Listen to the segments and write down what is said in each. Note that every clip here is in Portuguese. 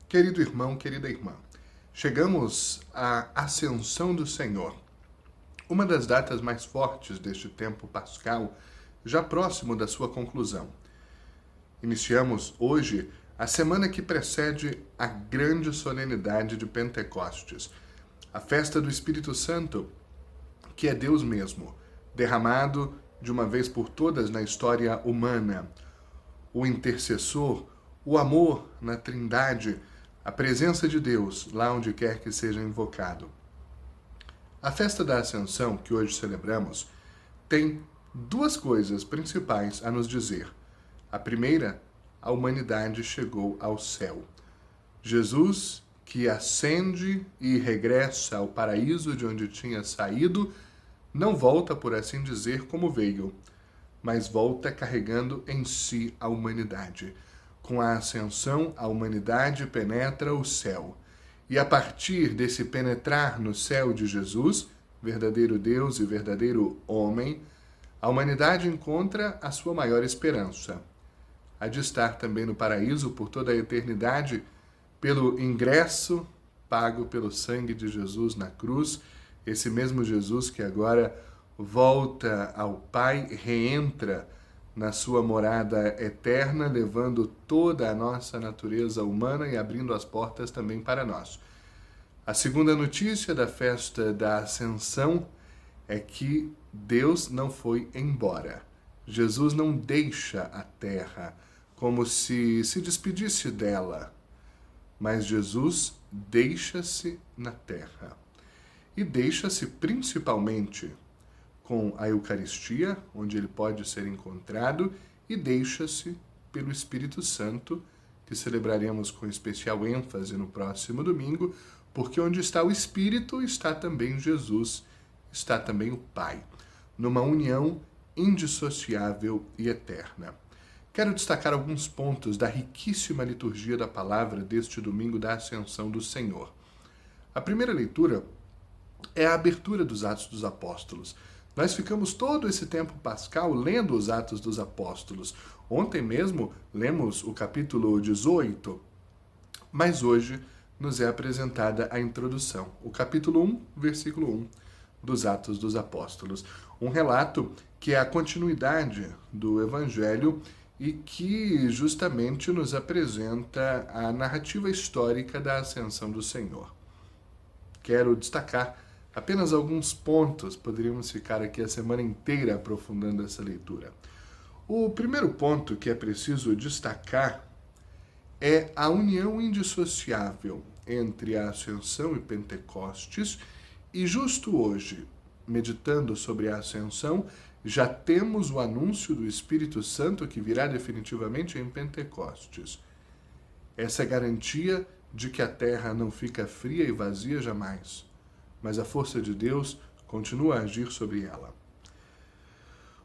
Querido irmão, querida irmã, chegamos à Ascensão do Senhor, uma das datas mais fortes deste tempo pascal, já próximo da sua conclusão. Iniciamos hoje a semana que precede a grande solenidade de Pentecostes, a festa do Espírito Santo, que é Deus mesmo, derramado de uma vez por todas na história humana. O intercessor, o amor na Trindade, a presença de Deus lá onde quer que seja invocado. A festa da Ascensão, que hoje celebramos, tem duas coisas principais a nos dizer. A primeira, a humanidade chegou ao céu. Jesus, que ascende e regressa ao paraíso de onde tinha saído, não volta, por assim dizer, como veio, mas volta carregando em si a humanidade. Com a ascensão, a humanidade penetra o céu. E a partir desse penetrar no céu de Jesus, verdadeiro Deus e verdadeiro homem, a humanidade encontra a sua maior esperança. A de estar também no paraíso por toda a eternidade, pelo ingresso pago pelo sangue de Jesus na cruz, esse mesmo Jesus que agora volta ao Pai, reentra na sua morada eterna, levando toda a nossa natureza humana e abrindo as portas também para nós. A segunda notícia da festa da Ascensão é que Deus não foi embora. Jesus não deixa a terra como se despedisse dela, mas Jesus deixa-se na terra. E deixa-se principalmente com a Eucaristia, onde ele pode ser encontrado, e deixa-se pelo Espírito Santo, que celebraremos com especial ênfase no próximo domingo, porque onde está o Espírito está também Jesus, está também o Pai, numa união indissociável e eterna. Quero destacar alguns pontos da riquíssima liturgia da palavra deste domingo da Ascensão do Senhor. A primeira leitura é a abertura dos Atos dos Apóstolos. Nós ficamos todo esse tempo pascal lendo os Atos dos Apóstolos. Ontem mesmo lemos o capítulo 18, mas hoje nos é apresentada a introdução, o capítulo 1, versículo 1 dos Atos dos Apóstolos. Um relato que é a continuidade do Evangelho e que justamente nos apresenta a narrativa histórica da Ascensão do Senhor. Quero destacar apenas alguns pontos, poderíamos ficar aqui a semana inteira aprofundando essa leitura. O primeiro ponto que é preciso destacar é a união indissociável entre a Ascensão e Pentecostes, e justo hoje, meditando sobre a Ascensão, já temos o anúncio do Espírito Santo que virá definitivamente em Pentecostes. Essa é garantia de que a terra não fica fria e vazia jamais, mas a força de Deus continua a agir sobre ela.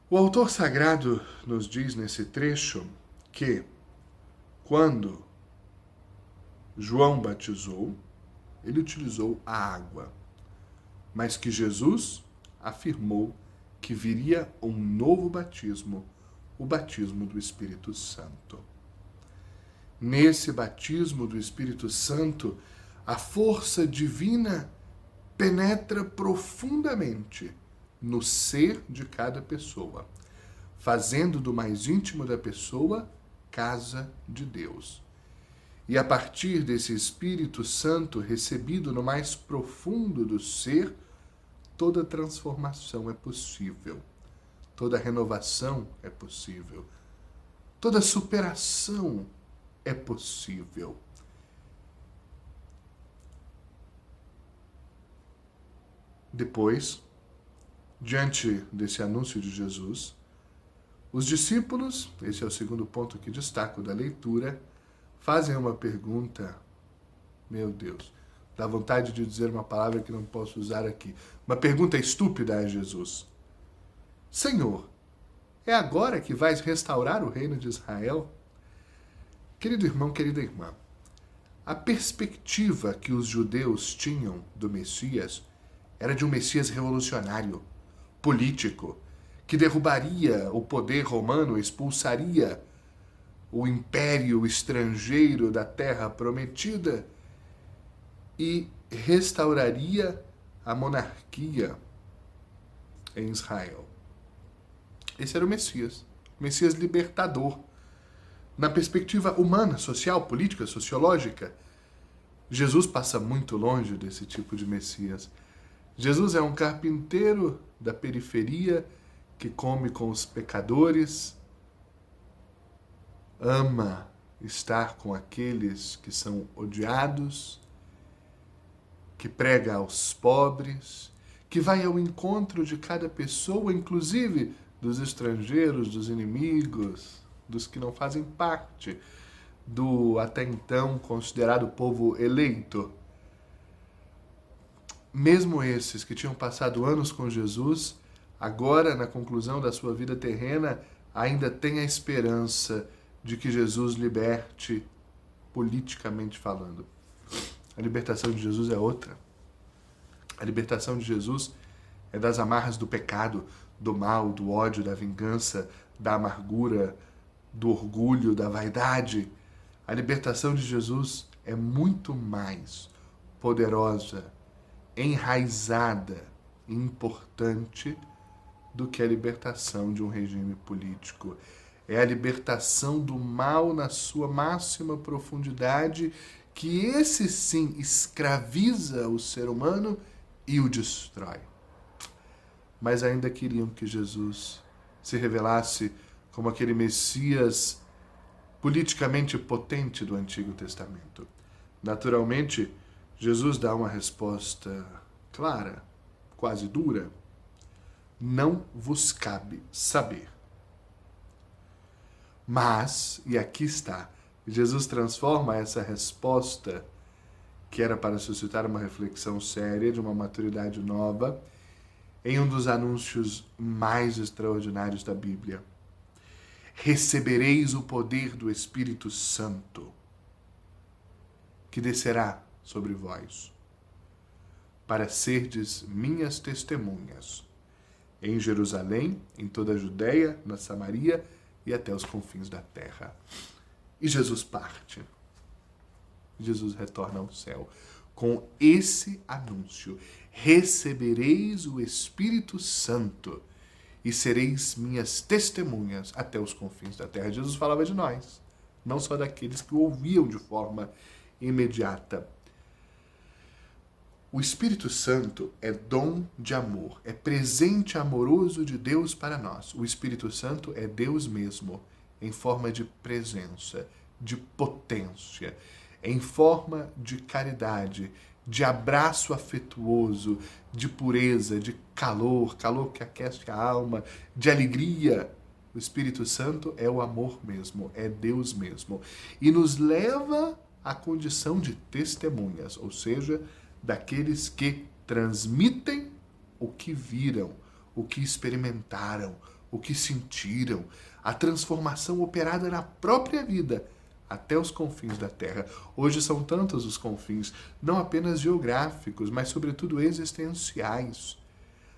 O autor sagrado nos diz nesse trecho que, quando João batizou, ele utilizou a água, mas que Jesus afirmou que viria um novo batismo, o batismo do Espírito Santo. Nesse batismo do Espírito Santo, a força divina penetra profundamente no ser de cada pessoa, fazendo do mais íntimo da pessoa casa de Deus. E a partir desse Espírito Santo recebido no mais profundo do ser, toda transformação é possível, toda renovação é possível, toda superação é possível. Depois, diante desse anúncio de Jesus, os discípulos, esse é o segundo ponto que destaco da leitura, fazem uma pergunta, meu Deus, dá vontade de dizer uma palavra que não posso usar aqui, uma pergunta estúpida a Jesus. Senhor, é agora que vais restaurar o reino de Israel? Querido irmão, querida irmã, a perspectiva que os judeus tinham do Messias era de um Messias revolucionário, político, que derrubaria o poder romano, expulsaria o império estrangeiro da terra prometida e restauraria a monarquia em Israel. Esse era o Messias libertador. Na perspectiva humana, social, política, sociológica, Jesus passa muito longe desse tipo de Messias. Jesus é um carpinteiro da periferia que come com os pecadores, ama estar com aqueles que são odiados, que prega aos pobres, que vai ao encontro de cada pessoa, inclusive dos estrangeiros, dos inimigos, dos que não fazem parte do até então considerado povo eleito. Mesmo esses que tinham passado anos com Jesus, agora, na conclusão da sua vida terrena, ainda têm a esperança de que Jesus liberte, politicamente falando. A libertação de Jesus é outra. A libertação de Jesus é das amarras do pecado, do mal, do ódio, da vingança, da amargura, do orgulho, da vaidade. A libertação de Jesus é muito mais poderosa, enraizada e importante do que a libertação de um regime político. É a libertação do mal na sua máxima profundidade, que esse sim escraviza o ser humano e o destrói. Mas ainda queriam que Jesus se revelasse como aquele Messias politicamente potente do Antigo Testamento. Naturalmente, Jesus dá uma resposta clara, quase dura. Não vos cabe saber. Mas, e aqui está, Jesus transforma essa resposta, que era para suscitar uma reflexão séria, de uma maturidade nova, em um dos anúncios mais extraordinários da Bíblia. Recebereis o poder do Espírito Santo, que descerá sobre vós, para serdes minhas testemunhas, em Jerusalém, em toda a Judéia, na Samaria e até os confins da terra. E Jesus parte. Jesus retorna ao céu com esse anúncio: recebereis o Espírito Santo e sereis minhas testemunhas até os confins da terra. Jesus falava de nós, não só daqueles que o ouviam de forma imediata. O Espírito Santo é dom de amor, é presente amoroso de Deus para nós. O Espírito Santo é Deus mesmo, em forma de presença, de potência, em forma de caridade, de abraço afetuoso, de pureza, de calor, calor que aquece a alma, de alegria. O Espírito Santo é o amor mesmo, é Deus mesmo. E nos leva à condição de testemunhas, ou seja, daqueles que transmitem o que viram, o que experimentaram, o que sentiram, a transformação operada na própria vida, até os confins da terra. Hoje são tantos os confins, não apenas geográficos, mas sobretudo existenciais.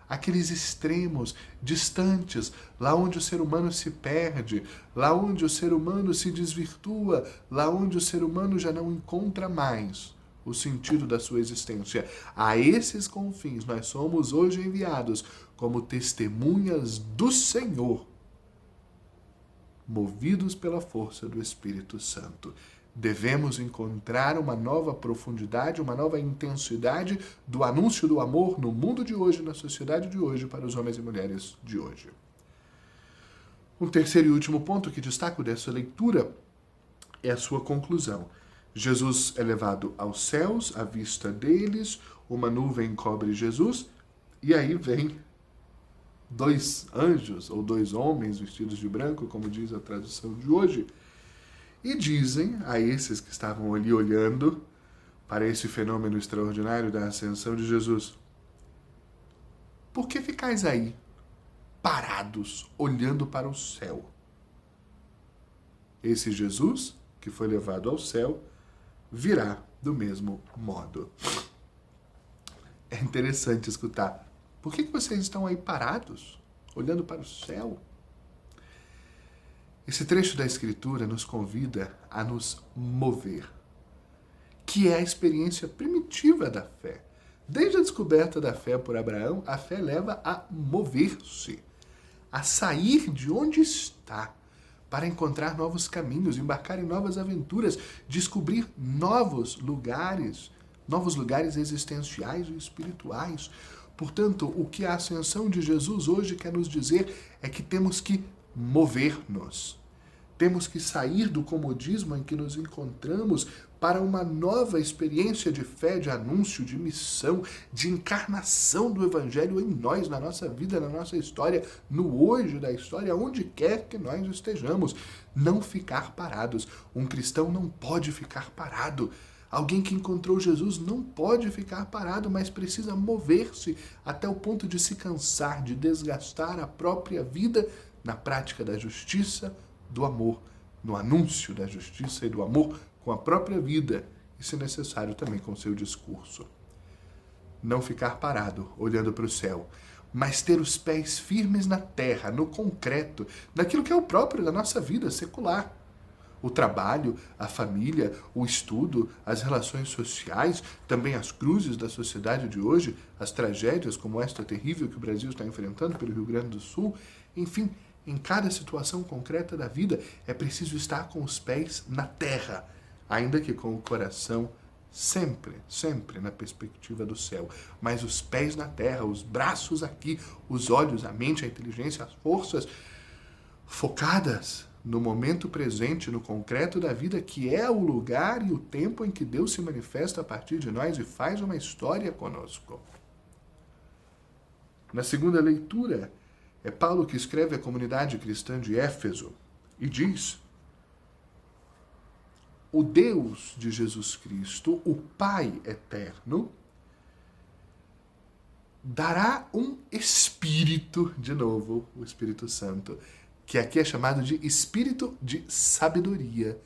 Aqueles extremos, distantes, lá onde o ser humano se perde, lá onde o ser humano se desvirtua, lá onde o ser humano já não encontra mais o sentido da sua existência. A esses confins nós somos hoje enviados como testemunhas do Senhor, movidos pela força do Espírito Santo. Devemos encontrar uma nova profundidade, uma nova intensidade do anúncio do amor no mundo de hoje, na sociedade de hoje, para os homens e mulheres de hoje. Um terceiro e último ponto que destaco dessa leitura é a sua conclusão. Jesus é levado aos céus, à vista deles, uma nuvem cobre Jesus, e aí vem dois anjos, ou dois homens vestidos de branco, como diz a tradução de hoje, e dizem a esses que estavam ali olhando para esse fenômeno extraordinário da ascensão de Jesus: por que ficais aí, parados, olhando para o céu? Esse Jesus, que foi levado ao céu, virá do mesmo modo. É interessante escutar. Por que vocês estão aí parados, olhando para o céu? Esse trecho da Escritura nos convida a nos mover, que é a experiência primitiva da fé. Desde a descoberta da fé por Abraão, a fé leva a mover-se, a sair de onde está, para encontrar novos caminhos, embarcar em novas aventuras, descobrir novos lugares existenciais e espirituais. Portanto, o que a ascensão de Jesus hoje quer nos dizer é que temos que mover-nos. Temos que sair do comodismo em que nos encontramos para uma nova experiência de fé, de anúncio, de missão, de encarnação do Evangelho em nós, na nossa vida, na nossa história, no hoje da história, onde quer que nós estejamos. Não ficar parados. Um cristão não pode ficar parado. Alguém que encontrou Jesus não pode ficar parado, mas precisa mover-se até o ponto de se cansar, de desgastar a própria vida na prática da justiça, do amor, no anúncio da justiça e do amor com a própria vida e, se necessário, também com o seu discurso. Não ficar parado, olhando para o céu, mas ter os pés firmes na terra, no concreto, naquilo que é o próprio da nossa vida secular. O trabalho, a família, o estudo, as relações sociais, também as cruzes da sociedade de hoje, as tragédias como esta terrível que o Brasil está enfrentando pelo Rio Grande do Sul, enfim, em cada situação concreta da vida é preciso estar com os pés na terra, ainda que com o coração sempre na perspectiva do céu. Mas os pés na terra, os braços aqui, os olhos, a mente, a inteligência, as forças focadas no momento presente, no concreto da vida, que é o lugar e o tempo em que Deus se manifesta a partir de nós e faz uma história conosco. Na segunda leitura, é Paulo que escreve à comunidade cristã de Éfeso e diz: o Deus de Jesus Cristo, o Pai eterno, dará um Espírito, de novo, o Espírito Santo, que aqui é chamado de Espírito de sabedoria,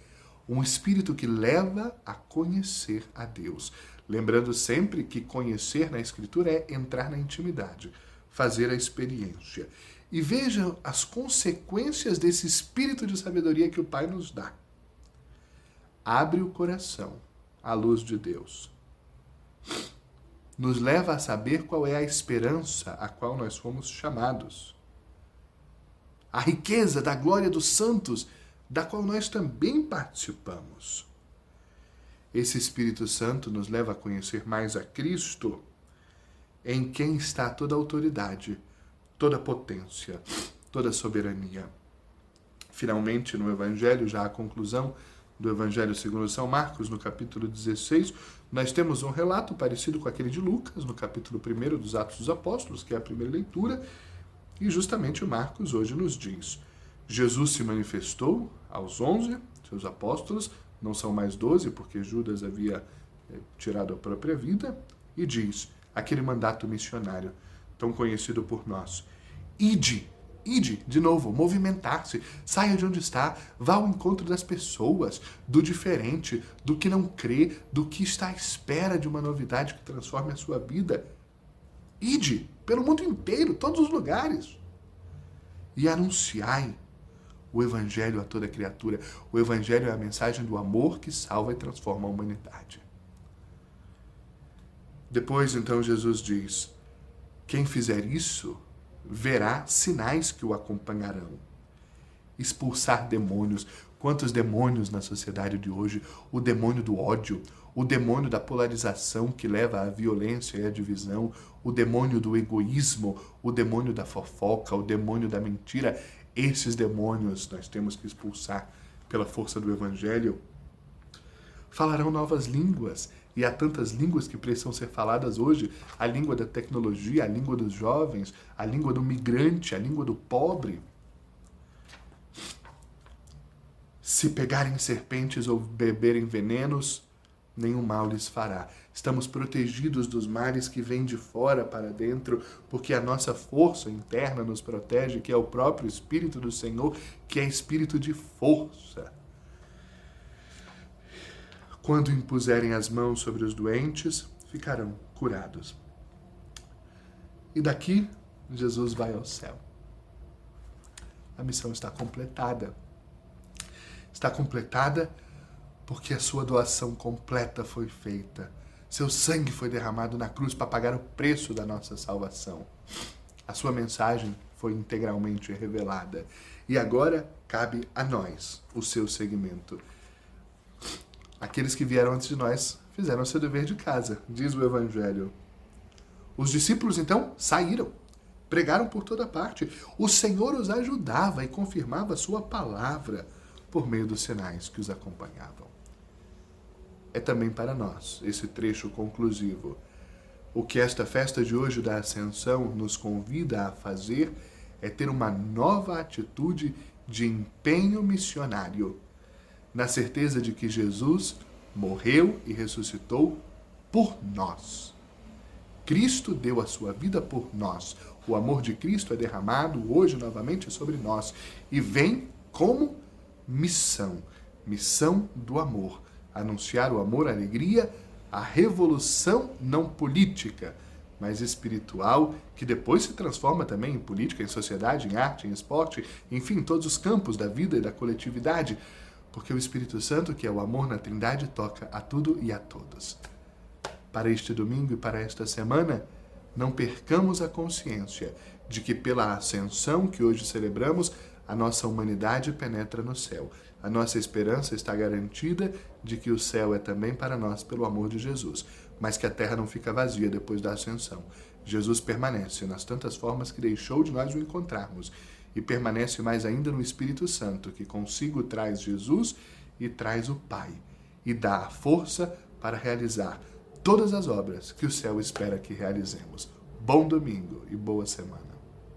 um Espírito que leva a conhecer a Deus. Lembrando sempre que conhecer na Escritura é entrar na intimidade, fazer a experiência. E vejam as consequências desse espírito de sabedoria que o Pai nos dá. Abre o coração à luz de Deus. Nos leva a saber qual é a esperança a qual nós fomos chamados. A riqueza da glória dos santos, da qual nós também participamos. Esse Espírito Santo nos leva a conhecer mais a Cristo, em quem está toda a autoridade, toda a potência, toda a soberania. Finalmente, no Evangelho, já a conclusão do Evangelho segundo São Marcos, no capítulo 16, nós temos um relato parecido com aquele de Lucas, no capítulo 1 dos Atos dos Apóstolos, que é a primeira leitura, e justamente o Marcos hoje nos diz: Jesus se manifestou aos 11, seus apóstolos, não são mais 12, porque Judas havia tirado a própria vida, e diz, aquele mandato missionário, tão conhecido por nós: ide, de novo, movimentar-se, saia de onde está, vá ao encontro das pessoas, do diferente, do que não crê, do que está à espera de uma novidade que transforme a sua vida. Ide, pelo mundo inteiro, todos os lugares, e anunciai o Evangelho a toda criatura. O Evangelho é a mensagem do amor que salva e transforma a humanidade. Depois, então, Jesus diz: quem fizer isso verá sinais que o acompanharão. Expulsar demônios. Quantos demônios na sociedade de hoje? O demônio do ódio, o demônio da polarização que leva à violência e à divisão, o demônio do egoísmo, o demônio da fofoca, o demônio da mentira. Esses demônios nós temos que expulsar pela força do Evangelho. Falarão novas línguas, e há tantas línguas que precisam ser faladas hoje: a língua da tecnologia, a língua dos jovens, a língua do migrante, a língua do pobre. Se pegarem serpentes ou beberem venenos, nenhum mal lhes fará. Estamos protegidos dos males que vêm de fora para dentro, porque a nossa força interna nos protege, que é o próprio Espírito do Senhor, que é espírito de força. Quando impuserem as mãos sobre os doentes, ficarão curados. E daqui, Jesus vai ao céu. A missão está completada. está completada porque a sua doação completa foi feita. Seu sangue foi derramado na cruz para pagar o preço da nossa salvação. A sua mensagem foi integralmente revelada. E agora cabe a nós o seu seguimento. Aqueles que vieram antes de nós fizeram seu dever de casa, diz o Evangelho. Os discípulos, então, saíram, pregaram por toda parte. O Senhor os ajudava e confirmava a sua palavra por meio dos sinais que os acompanhavam. É também para nós esse trecho conclusivo. O que esta festa de hoje da Ascensão nos convida a fazer é ter uma nova atitude de empenho missionário, na certeza de que Jesus morreu e ressuscitou por nós. Cristo deu a sua vida por nós. O amor de Cristo é derramado hoje novamente sobre nós e vem como missão do amor. Anunciar o amor, a alegria, a revolução não política, mas espiritual, que depois se transforma também em política, em sociedade, em arte, em esporte, enfim, em todos os campos da vida e da coletividade, porque o Espírito Santo, que é o amor na Trindade, toca a tudo e a todos. Para este domingo e para esta semana, não percamos a consciência de que pela ascensão que hoje celebramos, a nossa humanidade penetra no céu. A nossa esperança está garantida de que o céu é também para nós pelo amor de Jesus, mas que a terra não fica vazia depois da ascensão. Jesus permanece nas tantas formas que deixou de nós o encontrarmos e permanece mais ainda no Espírito Santo, que consigo traz Jesus e traz o Pai e dá a força para realizar todas as obras que o céu espera que realizemos. Bom domingo e boa semana.